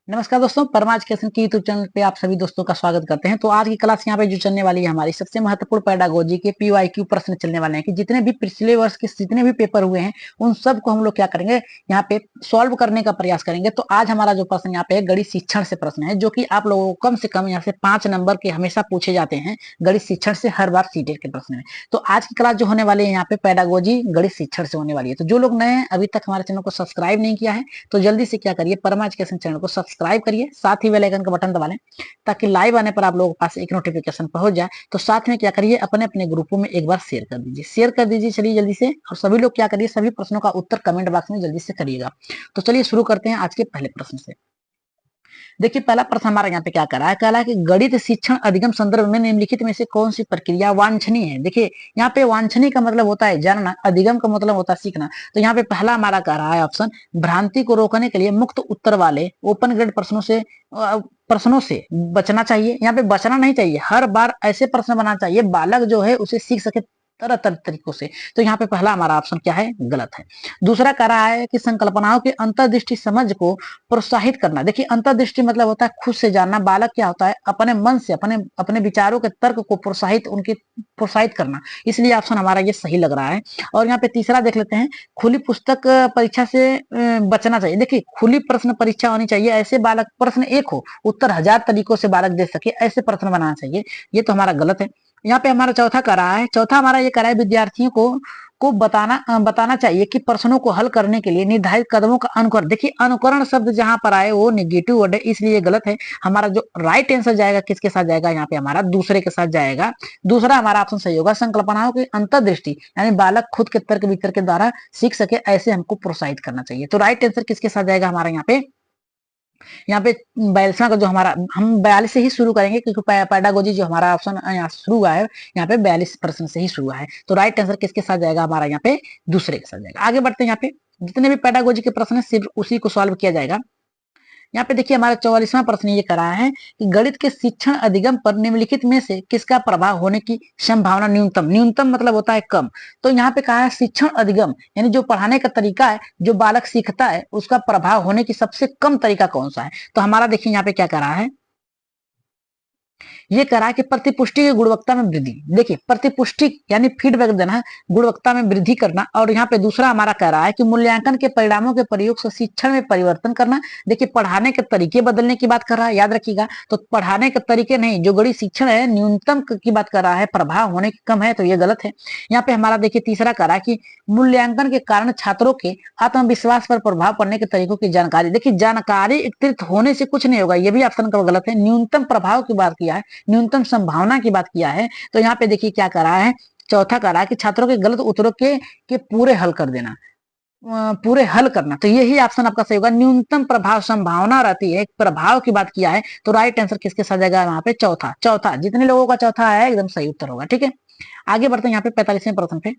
नमस्कार दोस्तों, परमा एजुकेशन की यूट्यूब चैनल पे आप सभी दोस्तों का स्वागत करते हैं। तो आज की क्लास यहाँ पे जो चलने वाली है, हमारी सबसे महत्वपूर्ण पेडागोजी के पीवाईक्यू प्रश्न चलने वाले हैं कि जितने भी पिछले वर्ष के जितने भी पेपर हुए हैं उन सब को हम लोग क्या करेंगे, यहाँ पे सॉल्व करने का प्रयास करेंगे। तो आज हमारा जो प्रश्न यहाँ पे गणित शिक्षण से प्रश्न है, जो कि आप लोगों को कम से कम यहाँ से 5 नंबर के हमेशा पूछे जाते हैं गणित शिक्षण से, हर बार सीटेट के प्रश्न में। तो आज की क्लास जो होने वाली है यहाँ पे पेडागोजी गणित शिक्षण से होने वाली है। तो जो लोग नए हैं, अभी तक हमारे चैनल को सब्सक्राइब नहीं किया है, तो जल्दी से क्या करिए, परमा एजुकेशन चैनल को सब्सक्राइब करिए, साथ ही बेल आइकन का बटन दबा लें ताकि लाइव आने पर आप लोगों के पास एक नोटिफिकेशन पहुंच जाए। तो साथ में क्या करिए, अपने अपने ग्रुपों में एक बार शेयर कर दीजिए। चलिए जल्दी से, और सभी लोग क्या करिए, सभी प्रश्नों का उत्तर कमेंट बॉक्स में जल्दी से करिएगा। तो चलिए शुरू करते हैं आज के पहले प्रश्न से। देखिए पहला प्रश्न हमारा यहाँ पे क्या करा है, कहा है कि गणित शिक्षण अधिगम संदर्भ में निम्नलिखित में से कौन सी प्रक्रिया वांछनीय है। देखिए यहाँ पे वांछनीय का मतलब होता है जानना, अधिगम का मतलब होता है सीखना। तो यहाँ पे पहला हमारा कह रहा है ऑप्शन, भ्रांति को रोकने के लिए मुक्त उत्तर वाले ओपन ग्रेड प्रश्नों से बचना चाहिए। यहाँ पे बचना नहीं चाहिए, हर बार ऐसे प्रश्न बनाना चाहिए बालक जो है उसे सीख सके तरह तरह तरीकों से। तो यहाँ पे पहला हमारा ऑप्शन क्या है, गलत है। दूसरा कह रहा है कि संकल्पनाओं की अंतर्दृष्टि समझ को प्रोत्साहित करना। देखिए अंतर्दृष्टि मतलब होता है खुद से जानना। बालक क्या होता है, अपने मन से अपने अपने विचारों के तर्क को प्रोत्साहित करना। इसलिए ऑप्शन हमारा ये सही लग रहा है। और यहाँ पे तीसरा देख लेते हैं, खुली पुस्तक परीक्षा से बचना चाहिए। देखिए खुली प्रश्न परीक्षा होनी चाहिए, ऐसे बालक प्रश्न एक हो उत्तर 1000 तरीकों से बालक दे सके, ऐसे प्रश्न बनाना चाहिए। ये तो हमारा गलत है। यहाँ पे हमारा चौथा कर रहा है, चौथा हमारा ये कर रहा है, विद्यार्थियों को बताना चाहिए कि प्रश्नों को हल करने के लिए निर्धारित कदमों का अनुकरण। देखिए अनुकरण शब्द जहां पर आए वो नेगेटिव वर्ड है, इसलिए गलत है। हमारा जो राइट आंसर जाएगा किसके साथ जाएगा, यहाँ पे हमारा दूसरे के साथ जाएगा। दूसरा हमारा ऑप्शन सही होगा, संकल्पनाओं की अंतर्दृष्टि, यानी बालक खुद के तर्क वितर्क के द्वारा सीख सके, ऐसे हमको प्रोत्साहित करना चाहिए। तो राइट आंसर किसके साथ जाएगा हमारा यहाँ पे 42वां का जो हमारा, हम 42 से ही शुरू करेंगे क्योंकि पेडागोजी जो हमारा ऑप्शन यहाँ शुरू हुआ है, यहाँ पे 42 प्रश्न से ही शुरू हुआ है। तो राइट आंसर किसके साथ जाएगा हमारा, यहाँ पे दूसरे के साथ जाएगा। आगे बढ़ते हैं, यहाँ पे जितने भी पेडागोजी के प्रश्न है सिर्फ उसी को सॉल्व किया जाएगा। यहाँ पे देखिए हमारा 44वां प्रश्न ये करा है कि गणित के शिक्षण अधिगम पर निम्नलिखित में से किसका प्रभाव होने की संभावना न्यूनतम। न्यूनतम मतलब होता है कम। तो यहाँ पे कहा है शिक्षण अधिगम, यानी जो पढ़ाने का तरीका है, जो बालक सीखता है, उसका प्रभाव होने की सबसे कम तरीका कौन सा है। तो हमारा देखिए यहाँ पे क्या करा है, ये करा कि प्रतिपुष्टि की गुणवत्ता में वृद्धि। देखिए प्रतिपुष्टि यानी फीडबैक देना, गुणवत्ता में वृद्धि करना। और यहाँ पे दूसरा हमारा कह रहा है कि मूल्यांकन के परिणामों के प्रयोग से शिक्षण में परिवर्तन करना। देखिए पढ़ाने के तरीके बदलने की बात कर रहा है, याद रखिएगा। तो पढ़ाने के तरीके नहीं, जो गणित शिक्षण है न्यूनतम की बात कर रहा है, प्रभाव होने की कम है, तो ये गलत है। यहाँ पे हमारा देखिए तीसरा कह रहा है कि मूल्यांकन के कारण छात्रों के आत्मविश्वास पर प्रभाव पड़ने के तरीकों की जानकारी। देखिए जानकारी एकत्रित होने से कुछ नहीं होगा, ये भी ऑप्शन का गलत है। न्यूनतम प्रभाव की बात किया है, न्यूनतम संभावना की बात किया है। तो यहाँ पे देखिए क्या करा है, चौथा करा है कि छात्रों के गलत उत्तरों के पूरे हल कर देना, पूरे हल करना। तो यही ऑप्शन आपका सही होगा। न्यूनतम प्रभाव संभावना रहती है, प्रभाव की बात किया है। तो राइट आंसर किसके साथ जाएगा, यहाँ पे चौथा जितने लोगों का चौथा है एकदम सही उत्तर होगा। ठीक है, आगे बढ़ते हैं यहाँ पे 45वें प्रश्न पे।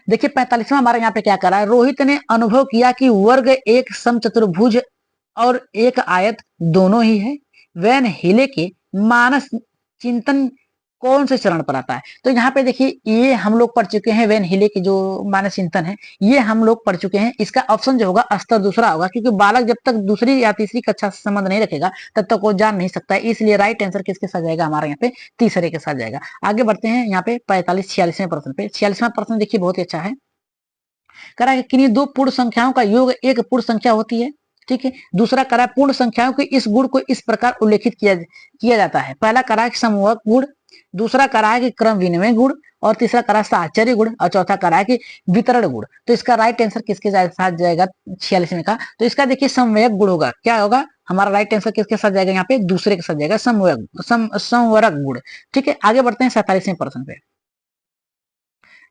देखिए 45वां हमारा यहाँ पे क्या करा है, रोहित ने अनुभव किया कि वर्ग एक समचतुर्भुज और एक आयत दोनों ही है। वैन हिले के मानस चिंतन कौन से चरण पर आता है। तो यहाँ पे देखिए ये हम लोग पढ़ चुके हैं, वैन हिले के जो मानस चिंतन है ये हम लोग पढ़ चुके हैं। इसका ऑप्शन जो होगा स्तर दूसरा होगा, क्योंकि बालक जब तक दूसरी या तीसरी कक्षा से संबंध नहीं रखेगा तब तक वो जान नहीं सकता है। इसलिए राइट आंसर किसके साथ जाएगा, हमारा यहाँ पे तीसरे के साथ जाएगा। आगे बढ़ते हैं यहाँ पे 46वें प्रश्न पे। 46वां प्रश्न देखिए बहुत ही अच्छा है, करा है किन्हीं दो पूर्ण संख्याओं का योग एक पूर्ण संख्या होती है। ठीक है, दूसरा करा पूर्ण संख्याओं के इस गुण को इस प्रकार उल्लेखित किया जाता है। पहला करा है समूहक गुण, दूसरा करा है कि क्रम विनिमय गुण, और तीसरा करा साहचर्य गुण, और चौथा करा है कि वितरण गुण। तो इसका राइट आंसर किसके साथ जाएगा 46वें का, तो इसका देखिए समवयक गुण होगा। क्या होगा हमारा राइट आंसर किसके साथ जाएगा, यहाँ पे दूसरे के साथ जाएगा, समवरक गुण। ठीक है, आगे बढ़ते हैं 47वें प्रश्न पे।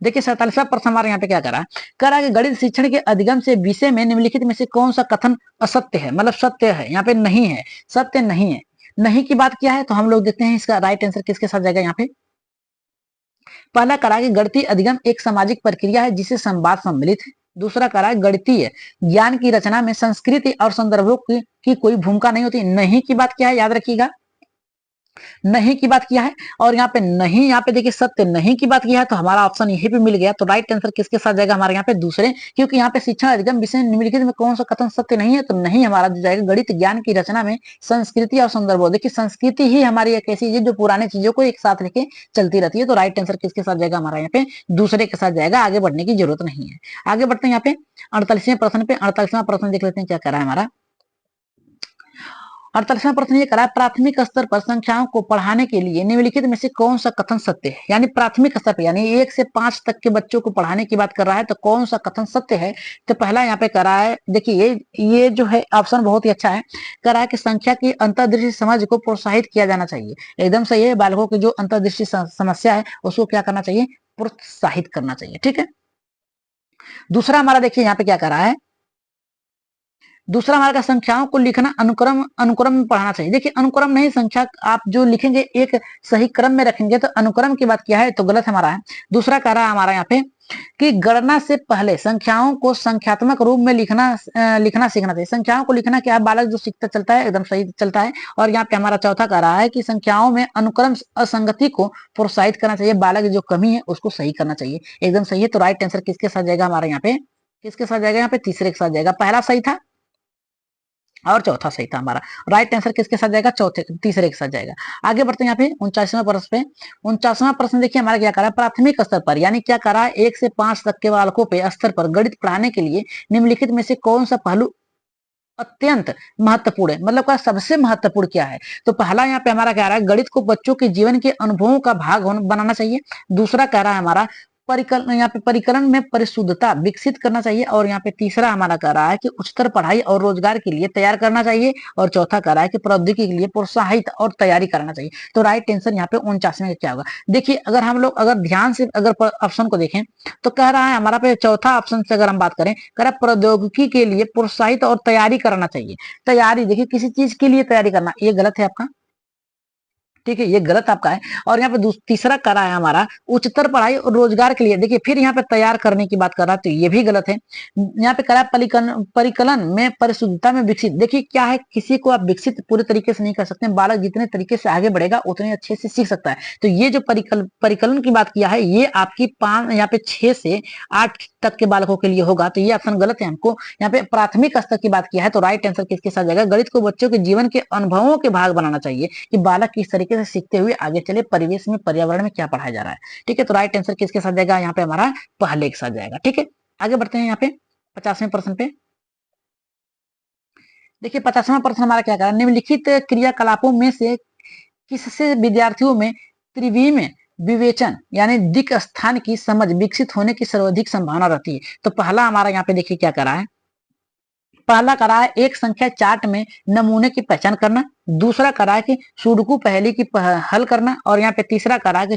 देखिए 47वां प्रश्न हमारे यहाँ पे क्या करा कि गणित शिक्षण के अधिगम से विषय में निम्नलिखित में से कौन सा कथन असत्य है, मतलब सत्य है, यहाँ पे नहीं है, सत्य नहीं है। नहीं की बात क्या है, तो हम लोग देखते हैं इसका राइट आंसर किसके साथ जाएगा। यहाँ पे पहला करा कि गणितीय अधिगम एक सामाजिक प्रक्रिया है जिसे संवाद सम्मिलित है। दूसरा करा गणितीय ज्ञान की रचना में संस्कृति और संदर्भों की कोई भूमिका नहीं होती। नहीं की बात क्या है, याद रखिएगा, नहीं की बात किया है, और यहाँ पे नहीं, यहाँ पे देखिए सत्य नहीं की बात किया है, तो हमारा ऑप्शन यही पे मिल गया। तो राइट आंसर किसके साथ जाएगा हमारे यहाँ पे दूसरे, क्योंकि यहाँ पे शिक्षण अधिगम विषय निम्नलिखित में कौन सा कथन सत्य नहीं है, तो नहीं हमारा जो जाएगा गणित ज्ञान की रचना में संस्कृति और संदर्भ। देखिए संस्कृति ही हमारी एक ऐसी चीज जो पुरानी चीजों को एक साथ लेके चलती रहती है। तो राइट आंसर किसके साथ जाएगा हमारा यहाँ पे दूसरे के साथ जाएगा, आगे बढ़ने की जरूरत नहीं है। आगे बढ़ते हैं यहाँ पे 48वें प्रश्न पे। 48वां प्रश्न देख लेते हैं क्या कह रहा है हमारा। 48वां प्रश्न ये करा, प्राथमिक स्तर पर संख्याओं को पढ़ाने के लिए निम्नलिखित में से कौन सा कथन सत्य है। यानी प्राथमिक स्तर पर यानी 1 से 5 तक के बच्चों को पढ़ाने की बात कर रहा है, तो कौन सा कथन सत्य है। तो पहला यहाँ पे करा है, देखिए ये जो है ऑप्शन बहुत ही अच्छा है। करा है कि संख्या की अंतर्दृष्टि समझ को प्रोत्साहित किया जाना चाहिए, एकदम सही है। बालकों की जो अंतर्दृष्टि समस्या है उसको क्या करना चाहिए, प्रोत्साहित करना चाहिए, ठीक है। दूसरा हमारा देखिए यहाँ पे क्या करा है, दूसरा हमारा संख्याओं को लिखना अनुक्रम अनुक्रम में पढ़ाना चाहिए। देखिए अनुक्रम नहीं, संख्या आप जो लिखेंगे एक सही क्रम में रखेंगे, तो अनुक्रम की बात किया है तो गलत हमारा है। दूसरा कह रहा है हमारा यहाँ पे कि गणना से पहले संख्याओं को संख्यात्मक रूप में लिखना सीखना चाहिए। संख्याओं को लिखना क्या है, बालक जो सीखता चलता है एकदम सही चलता है। और यहाँ पे हमारा चौथा कह रहा है कि संख्याओं में अनुक्रम असंगति को प्रोत्साहित करना चाहिए, बालक जो कमी है उसको सही करना चाहिए, एकदम सही है। तो राइट आंसर किसके साथ जाएगा हमारे यहाँ पे, किसके साथ जाएगा, यहाँ पे तीसरे के साथ जाएगा। पहला सही था और चौथा सही था हमारा। राइट आंसर किसके साथ जाएगा, चौथे तीसरे के साथ जाएगा। आगे बढ़ते हैं यहाँ पे 49वां प्रश्न पे। 49वां प्रश्न देखिए हमारा क्या कर रहा है, प्राथमिक स्तर पर यानी क्या कर रहा है 1 से 5 तक के बालकों पे स्तर पर गणित पढ़ाने के लिए निम्नलिखित में से कौन सा पहलू अत्यंत महत्वपूर्ण है, मतलब का सबसे महत्वपूर्ण क्या है। तो पहला यहाँ पे हमारा कह रहा है गणित को बच्चों के जीवन के अनुभवों का भाग बनाना चाहिए। दूसरा कह रहा है हमारा यहाँ पे परिकलन में परिशुद्धता विकसित करना चाहिए। और यहाँ पे तीसरा हमारा कह रहा है कि उच्चतर पढ़ाई और रोजगार के लिए तैयार करना चाहिए। और चौथा कह रहा है कि प्रौद्योगिकी के लिए प्रोत्साहित और तैयारी करना चाहिए। तो राइट आंसर यहाँ पे 49वें का क्या होगा। देखिए अगर हम लोग अगर ध्यान से अगर ऑप्शन को देखें तो कह रहा है हमारा पे चौथा ऑप्शन से अगर हम बात करें, कह रहा है प्रौद्योगिकी के लिए प्रोत्साहित और तैयारी करना चाहिए। तैयारी देखिए किसी चीज के लिए तैयारी करना, ये गलत है आपका, ठीक है, ये गलत आपका है। और यहाँ पे तीसरा करा है हमारा उच्चतर पढ़ाई और रोजगार के लिए, देखिए फिर यहाँ पे तैयार करने की बात कर रहा है, तो ये भी गलत है। यहाँ पे करा परिकलन में परिशुद्धता में विकसित, देखिए क्या है किसी को आप विकसित पूरे तरीके से नहीं कर सकते, बालक जितने तरीके से आगे बढ़ेगा उतने अच्छे से सीख सकता है। तो ये जो परिकलन की बात किया है ये आपकी 5 यहाँ पे 6 से 8 तक के बालकों के लिए होगा, तो ये ऑप्शन गलत है। हमको यहाँ पे प्राथमिक स्तर की बात किया है, तो राइट आंसर किसके साथ जाएगा, गणित को बच्चों के जीवन के अनुभवों के भाग बनाना चाहिए कि बालक किस तरीके से सीखते हुए आगे चले, परिवेश में पर्यावरण में क्या पढ़ाया जा रहा है, ठीक है। तो राइट आंसर किसके साथ जाएगा, यहाँ पे हमारा पहले के साथ जाएगा, ठीक है। आगे बढ़ते हैं यहाँ पे 50वें प्रश्न पे। देखिए 50वां प्रश्न हमारा क्या कहा, निम्नलिखित क्रियाकलापों में से किससे विद्यार्थियों में त्रिविम विवेचन यानी दिक् स्थान की समझ विकसित होने की सर्वाधिक संभावना रहती है। तो पहला हमारा यहाँ पे देखिए क्या करा है, पहला करा है एक संख्या चार्ट में नमूने की पहचान करना। दूसरा करा है कि सुडोकू पहेली की हल करना। और यहाँ पे तीसरा करा है कि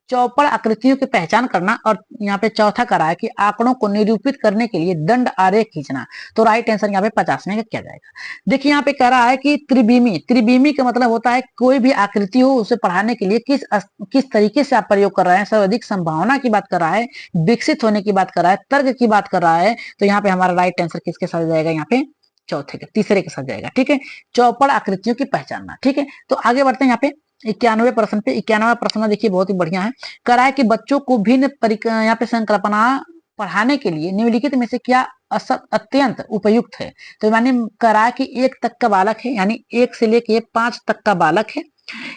चौपड़ आकृतियों की पहचान करना। और यहाँ पे चौथा करा है कि आंकड़ों को निरूपित करने के लिए दंड आरेख खींचना। तो राइट आंसर यहाँ पे 50वें का क्या जाएगा। देखिए यहाँ पे कह रहा है कि त्रिविमी का मतलब होता है कोई भी आकृति हो उसे पढ़ाने के लिए किस तरीके से आप प्रयोग कर रहे हैं, सर्वाधिक संभावना की बात कर रहा है, विकसित होने की बात कर रहा है, तर्क की बात कर रहा है। तो यहाँ पे हमारा राइट आंसर किसके साथ जाएगा, यहाँ पे चौथे के तीसरे के साथ जाएगा, ठीक है, चौपड़ आकृतियों की पहचानना, ठीक है। तो आगे बढ़ते हैं यहाँ पे 91वें प्रश्न पे। 91वां प्रश्न देखिए बहुत ही बढ़िया है, करा है कि बच्चों को भिन्न यहाँ पे संकल्पना पढ़ाने के लिए निम्नलिखित में से क्या अत्यंत उपयुक्त है। तो माने करा है कि 1 तक का बालक है, यानी 1 से लेके 5 तक का बालक है।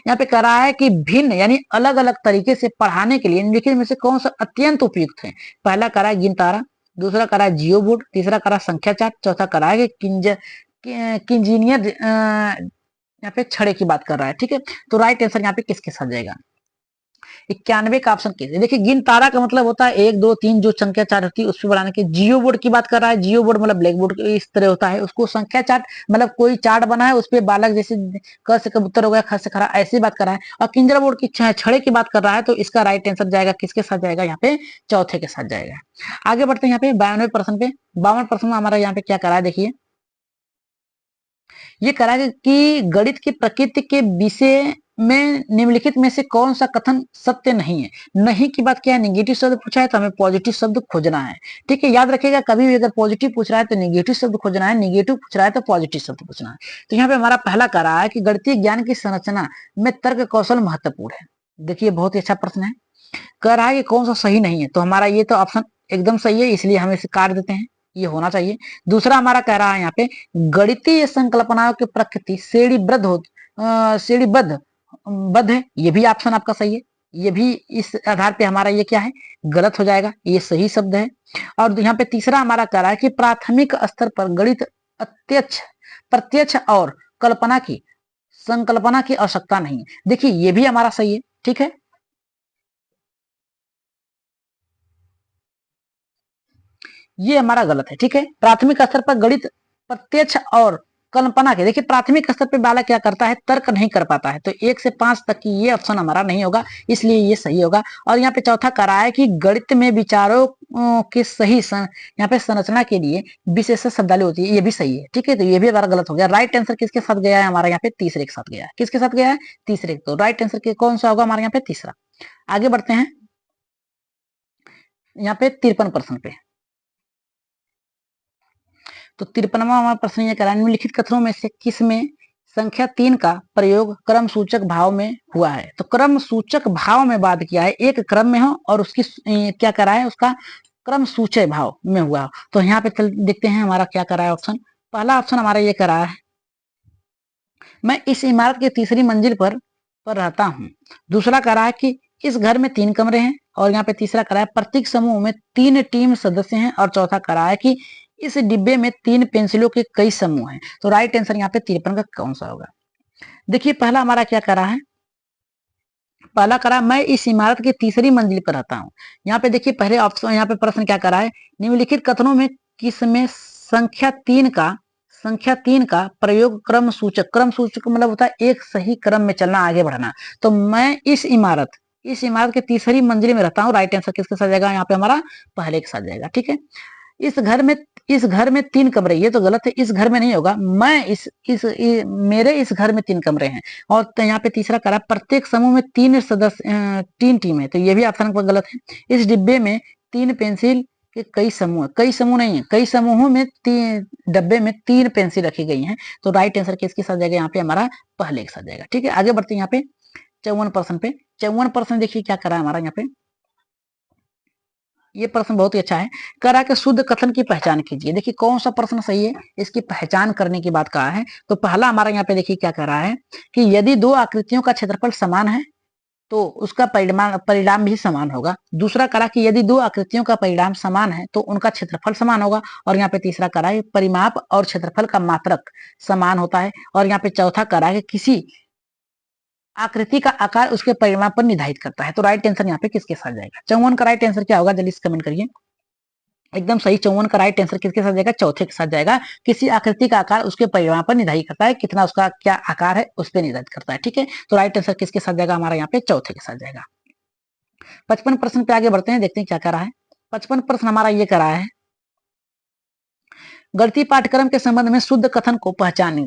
यहाँ पे करा है कि भिन्न यानी अलग अलग तरीके से पढ़ाने के लिए निम्नलिखित में से कौन सा अत्यंत उपयुक्त है। पहला करा है गिनतारा, दूसरा करा है जियो बोर्ड, तीसरा करा संख्या चार्ट, चौथा करा है किंजीनियर यहाँ पे छड़े की बात कर रहा है, ठीक है। तो राइट आंसर यहाँ पे किसके साथ जाएगा, 91 का ऑप्शन किस। देखिए गिन तारा का मतलब होता है 1 2 3 जो संख्या चार्ट होती है उसपे बढ़ाने की। जियो बोर्ड की बात कर रहा है, जियो बोर्ड मतलब ब्लैक बोर्ड इस तरह होता है, उसको संख्या चार्ट मतलब कोई चार्ट बना है उस पर बालक जैसे क से कबूतर हो गया, ख से खरा, ऐसी बात कर रहा है। और किंजर बोर्ड की छड़े की बात कर रहा है, तो इसका राइट आंसर जाएगा किसके साथ जाएगा, यहाँ पे चौथे के साथ जाएगा। आगे बढ़ते हैं यहाँ पे 92वें प्रश्न पे। 52 प्रश्न हमारा यहाँ पे क्या करा है, देखिए ये करा कि गणित की प्रकृति के विषय में निम्नलिखित में से कौन सा कथन सत्य नहीं है? नहीं की बात क्या है, निगेटिव शब्द पूछा है तो हमें पॉजिटिव शब्द खोजना है। ठीक है, याद रखिएगा कभी भी अगर पॉजिटिव पूछ रहा है तो निगेटिव शब्द खोजना है, निगेटिव पूछ रहा है तो पॉजिटिव शब्द पूछना है। तो यहाँ पे हमारा पहला कह रहा है कि गणितीय ज्ञान की संरचना में तर्क कौशल महत्वपूर्ण है। देखिए बहुत ही अच्छा प्रश्न है। कह रहा है कि कौन सा सही नहीं है, तो हमारा ये तो ऑप्शन एकदम सही है, इसलिए हम इसे काट देते हैं, ये होना चाहिए। दूसरा हमारा कह रहा है यहाँ पे गणितीय संकल्पनाओं की प्रकृति श्रेणीबद्ध हो श्रेणीबद्ध बद्ध है, ये भी ऑप्शन आपका सही है। ये भी इस आधार पे हमारा ये क्या है, गलत हो जाएगा, ये सही शब्द है। और यहाँ पे तीसरा हमारा कह रहा है कि प्राथमिक स्तर पर गणित अत्यक्ष प्रत्यक्ष और कल्पना की संकल्पना की आवश्यकता नहीं है। देखिए ये भी हमारा सही है। ठीक है, ये हमारा गलत है। ठीक है, प्राथमिक स्तर पर गणित प्रत्यक्ष और कल्पना के, देखिए प्राथमिक स्तर पे बालक क्या करता है, तर्क नहीं कर पाता है, तो 1 से 5 तक की ये ऑप्शन हमारा नहीं होगा, इसलिए ये सही होगा। और यहाँ पे चौथा कह रहा है कि गणित में विचारों के सही यहाँ पे संरचना के लिए विशेष शब्दावली होती है, ये भी सही है। ठीक है, तो ये भी हमारा गलत हो गया। राइट आंसर किसके साथ गया है हमारा, यहाँ पे तीसरे के साथ गया है। किसके साथ गया है, तीसरे। तो राइट आंसर कौन सा होगा हमारे यहाँ पे, तीसरा। आगे बढ़ते हैं यहाँ पे 53% पे। तो 53वां हमारा प्रश्न ये कह रहा है निम्नलिखित कथनों में से किसमें संख्या 3 का प्रयोग क्रम सूचक भाव में हुआ है? तो क्रम सूचक भाव में बात किया है, एक क्रम में हो और उसकी क्या करा है, उसका क्रम सूचक भाव में हुआ हो। तो यहाँ पे चल देखते हैं हमारा क्या करा है ऑप्शन। पहला ऑप्शन हमारा ये करा है मैं इस इमारत की तीसरी मंजिल पर रहता हूँ। दूसरा कह रहा है कि इस घर में 3 कमरे हैं। और यहाँ पे तीसरा कह रहा है प्रत्येक समूह में 3 टीम सदस्य हैं। और चौथा कह रहा है कि इस डिब्बे में 3 पेंसिलों के कई समूह हैं। तो राइट आंसर यहाँ पे 53 का कौन सा होगा? देखिए पहला हमारा क्या कह रहा है, पहला कह रहा है मैं इस इमारत की तीसरी मंजिल पर रहता हूँ। यहाँ पे देखिए पहले ऑप्शन, यहाँ पे प्रश्न क्या कर रहा है, निम्नलिखित कथनों में किसमें संख्या 3 का प्रयोग क्रम सूचक मतलब होता है एक सही क्रम में चलना, आगे बढ़ना। तो मैं इस इमारत के तीसरी मंजिल में रहता हूँ। राइट आंसर किसके साथ जाएगा, यहाँ पे हमारा पहले के साथ जाएगा। ठीक है, इस घर में 3 कमरे, ये तो गलत है, इस घर में नहीं होगा। मैं मेरे इस घर में 3 कमरे हैं। और तो यहाँ पे तीसरा करा प्रत्येक समूह में 3 सदस्य 3 टीम है, तो ये भी ऑप्शन गलत है। इस डिब्बे में 3 पेंसिल के कई समूह नहीं है, कई समूहों में डब्बे में 3 पेंसिल रखी गई हैं। तो राइट आंसर किसके साथ जाएगा, यहाँ पे हमारा पहले के साथ जाएगा। ठीक है, आगे बढ़ते हैं यहाँ पे 54% पे। 54% देखिए क्या करा है हमारा यहाँ पे, ये प्रश्न बहुत ही अच्छा है। कह रहा है कि शुद्ध कथन की पहचान कीजिए। देखिए कौन सा प्रश्न सही है, इसकी पहचान करने की बात कहा है। तो पहला हमारा यहाँ पे देखिए क्या कह रहा है कि यदि 2 आकृतियों का क्षेत्रफल समान है तो उसका परिणाम भी समान होगा। दूसरा करा कि यदि 2 आकृतियों का परिणाम समान है तो उनका क्षेत्रफल समान होगा। और यहाँ पे तीसरा करा है परिमाप और क्षेत्रफल का मात्रक समान होता है। और यहाँ पे चौथा करा है कि किसी आकृति का आकार उसके परिमाण पर निर्धारित करता है। तो राइट आंसर यहाँ पे किसके साथ जाएगा, 54 का राइट आंसर क्या होगा, जल्दी से कमेंट करिए। एकदम सही, 54 का राइट आंसर किसके साथ जाएगा, चौथे के साथ जाएगा। किसी आकृति का आकार उसके परिमाण पर निर्धारित करता है, कितना उसका क्या आकार है उस पर निर्धारित करता है। ठीक है, तो राइट आंसर किसके साथ जाएगा हमारा यहाँ पे, चौथे के साथ जाएगा। 55% पे आगे बढ़ते हैं, देखते हैं क्या कर रहा है। 55% हमारा ये कर रहा है गणितीय पाठ्यक्रम के संबंध में शुद्ध कथन को पहचाने।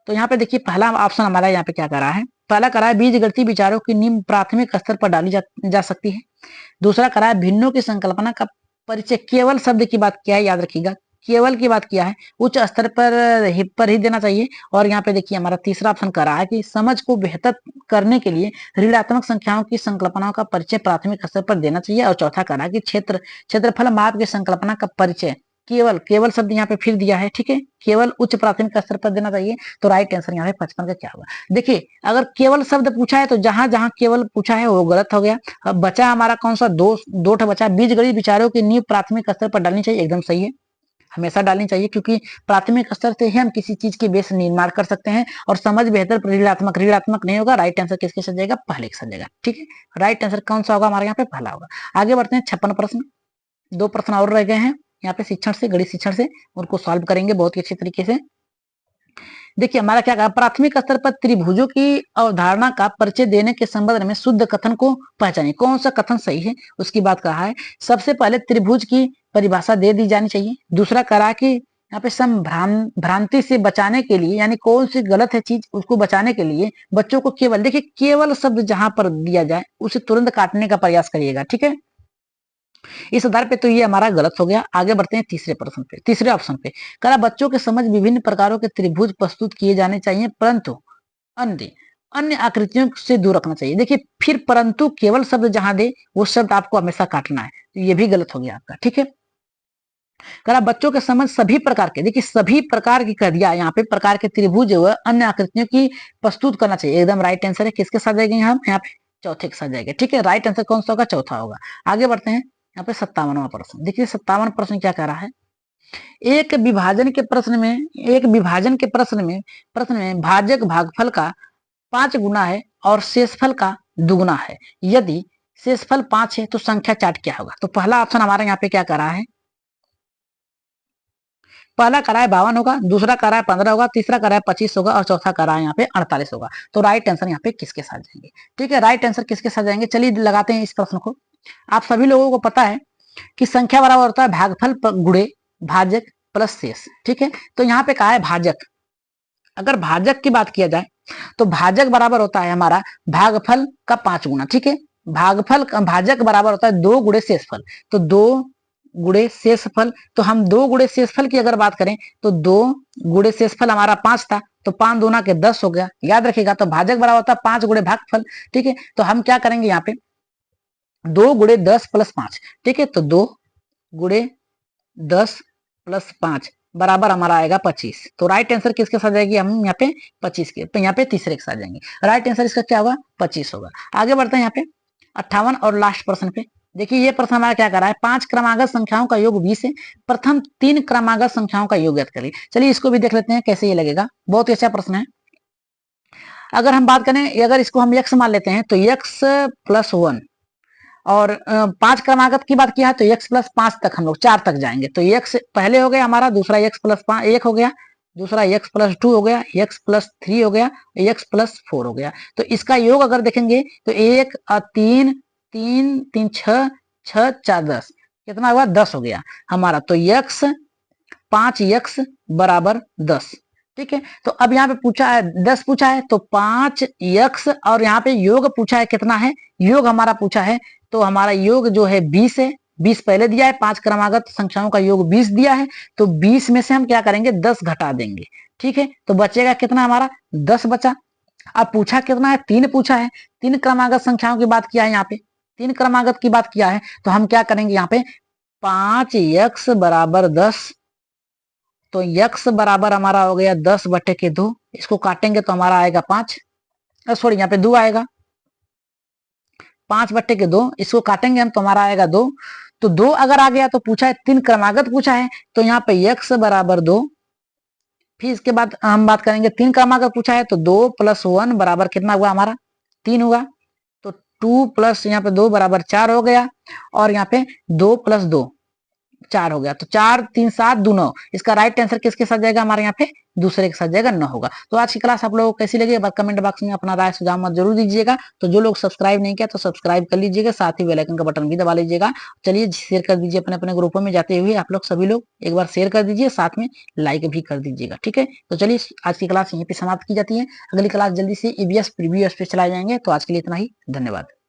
तो यहाँ पे देखिए पहला ऑप्शन हमारा यहाँ पे क्या कर रहा है, पहला करा है बीज गणितीय विचारों की नींव प्राथमिक स्तर पर डाली जा सकती है। दूसरा करा है भिन्नों की संकल्पना का परिचय, केवल शब्द की बात किया है, याद रखिएगा केवल की बात किया है, उच्च स्तर पर ही देना चाहिए। और यहाँ पे देखिए हमारा तीसरा ऑप्शन करा है कि समझ को बेहतर करने के लिए ऋणात्मक संख्याओं की संकल्पनाओं का परिचय प्राथमिक स्तर पर देना चाहिए। और चौथा करा कि क्षेत्रफल माप की संकल्पना का परिचय केवल शब्द यहाँ पे फिर दिया है। ठीक है, केवल उच्च प्राथमिक स्तर पर देना चाहिए। तो राइट आंसर यहाँ पे 55 का क्या होगा, देखिए अगर केवल शब्द पूछा है तो जहां जहां केवल पूछा है वो गलत हो गया। अब बचा हमारा कौन सा, दो बचा, बीज गणित विचारों की नींव प्राथमिक स्तर पर डालनी चाहिए, एकदम सही है, हमेशा डालनी चाहिए, क्योंकि प्राथमिक स्तर से ही हम किसी चीज के बेस निर्माण कर सकते हैं। और समझ बेहतर ऋणात्मक नहीं होगा। राइट आंसर किसके साथ जाएगा, पहले के साथ जाएगा। ठीक है, राइट आंसर कौन सा होगा हमारे यहाँ पे, पहला होगा। आगे बढ़ते हैं 56 प्रश्न, 2 प्रश्न और रह गए हैं यहाँ पे शिक्षण से, गणित शिक्षण से, उनको सॉल्व करेंगे बहुत ही अच्छे तरीके से। देखिए हमारा क्या कहा, प्राथमिक स्तर पर त्रिभुजों की अवधारणा का परिचय देने के संबंध में शुद्ध कथन को पहचानिए। कौन सा कथन सही है उसकी बात कहा है। सबसे पहले त्रिभुज की परिभाषा दे दी जानी चाहिए। दूसरा कहा कि यहाँ पे भ्रांति से बचाने के लिए, यानी कौन सी गलत है चीज उसको बचाने के लिए बच्चों को केवल, देखिए केवल शब्द जहां पर दिया जाए उसे तुरंत काटने का प्रयास करिएगा, ठीक है। इस आधार पे तो ये हमारा गलत हो गया। आगे बढ़ते हैं तीसरे प्रश्न पे, तीसरे ऑप्शन पे। कहा बच्चों के समझ विभिन्न प्रकारों के त्रिभुज प्रस्तुत किए जाने चाहिए, परंतु अन्य अन्य आकृतियों से दूर रखना चाहिए। देखिए फिर परंतु केवल शब्द जहां दे वो शब्द आपको हमेशा काटना है, तो ये भी गलत हो गया आपका, ठीक है। कहा बच्चों के समझ सभी प्रकार के, देखिए सभी प्रकार की कह दिया यहाँ पे, प्रकार के त्रिभुज व अन्य आकृतियों की प्रस्तुत करना चाहिए, एकदम राइट आंसर है। किसके साथ जाएंगे हम यहाँ पे? चौथे के साथ जाएंगे, ठीक है। राइट आंसर कौन सा होगा? चौथा होगा। आगे बढ़ते हैं यहाँ पे 57वां प्रश्न। देखिए 57वां प्रश्न क्या कह रहा है, एक विभाजन के प्रश्न में भाजक भागफल का 5 गुना है और शेषफल का दुगुना है। यदि शेषफल 5 है तो संख्या चार्ट क्या होगा? तो पहला ऑप्शन हमारे यहाँ पे क्या कर रहा है, पहला करा है 52 होगा, दूसरा करा है 15 होगा, तीसरा करा है 25 होगा और चौथा करा है यहाँ पे 48 होगा। तो राइट आंसर यहाँ पे किसके साथ जाएंगे? ठीक है, राइट आंसर किसके साथ जाएंगे? चलिए लगाते हैं इस प्रश्न को। आप सभी लोगों को पता है कि संख्या बराबर होता है भागफल गुणे भाजक प्लस शेष, ठीक है। तो यहाँ पे कहा है भाजक, अगर भाजक की बात किया जाए तो भाजक बराबर होता है हमारा भागफल का 5 गुना, ठीक है। भाजक बराबर होता है 2 गुणे शेषफल, तो 2 गुणे शेषफल, तो हम 2 गुणे शेषफल की अगर बात करें तो 2 गुणे शेषफल हमारा 5 था, तो 5 दूना के 10 हो गया, याद रखिएगा। तो भाजक बराबर होता है 5 गुणे भागफल, ठीक है। तो हम क्या करेंगे यहाँ पे 2 गुणे 10 प्लस 5, ठीक है। तो 2 गुणे 10 प्लस 5 बराबर हमारा आएगा 25। तो राइट आंसर किसके साथ जाएगी? हम यहाँ पे 25 के, तो यहाँ पे तीसरे के साथ जाएंगे। राइट आंसर इसका क्या होगा? 25 होगा। आगे बढ़ते हैं यहाँ पे 58 और लास्ट प्रश्न पे। देखिए ये प्रश्न हमारा क्या कर रहा है, 5 क्रमागत संख्याओं का योग 20 है, प्रथम 3 क्रमागत संख्याओं का योग ज्ञात करिए। चलिए इसको भी देख लेते हैं कैसे ये लगेगा, बहुत ही अच्छा प्रश्न है। अगर हम बात करें, अगर इसको हम x मान लेते हैं तो x प्लस 1, और 5 क्रमागत की बात किया है तो x प्लस 5 तक हम लोग 4 तक जाएंगे। तो x पहले हो गया हमारा, दूसरा x प्लस 1 हो गया, दूसरा x प्लस 2 हो गया, x प्लस 3 हो गया, x प्लस 4 हो गया। तो इसका योग अगर देखेंगे तो 1 3 3 3 6 6 4 10, कितना हुआ? 10 हो गया हमारा। तो x 5x बराबर 10, ठीक है। तो अब यहाँ पे पूछा है 10 पूछा है, तो 5x और यहाँ पे योग पूछा है, कितना है योग हमारा पूछा है, तो हमारा योग जो है 20 है। 20 पहले दिया है, 5 क्रमागत संख्याओं का योग 20 दिया है, तो 20 में से हम क्या करेंगे 10 घटा देंगे, ठीक है। तो बचेगा कितना हमारा? 10 बचा। अब पूछा कितना है? 3 पूछा है, 3 क्रमागत संख्याओं की बात किया है यहाँ पे, 3 क्रमागत की बात किया है, तो हम क्या करेंगे यहाँ पे 5x बराबर 10, तो x बराबर हमारा हो गया 10 बटे के 2, इसको काटेंगे तो हमारा आएगा 5, सॉरी यहाँ पे 2 आएगा, 5 बटे के 2, इसको काटेंगे हम तो हमारा आएगा 2। तो 2 अगर आ गया तो पूछा है 3 क्रमागत पूछा है, तो यहाँ पे x बराबर 2, फिर इसके बाद हम बात करेंगे 3 क्रमागत पूछा है, तो 2 प्लस 1 बराबर कितना हुआ हमारा? 3 हुआ। तो 2 प्लस यहाँ पे 2 बराबर 4 हो गया, और यहाँ पे 2 प्लस 2 4 हो गया। तो 4 3 7 2 9, इसका राइट आंसर किसके साथ जाएगा? हमारे यहाँ पे दूसरे के साथ जाएगा, 9 होगा। तो आज की क्लास आप लोगों को कैसी लगी? कमेंट बॉक्स में अपना राय सुझाव मत जरूर दीजिएगा। तो जो लोग सब्सक्राइब नहीं किया तो सब्सक्राइब कर लीजिएगा, साथ ही बेल आइकन का बटन भी दबा लीजिएगा। चलिए शेयर कर दीजिए अपने अपने ग्रुपों में जाते हुए, आप लोग सभी लोग एक बार शेयर कर दीजिए, साथ में लाइक भी कर दीजिएगा, ठीक है। तो चलिए आज की क्लास यहीं पे समाप्त की जाती है। अगली क्लास जल्दी से ईवीएस प्रीवियस पे चलाए जाएंगे। तो आज के लिए इतना ही, धन्यवाद।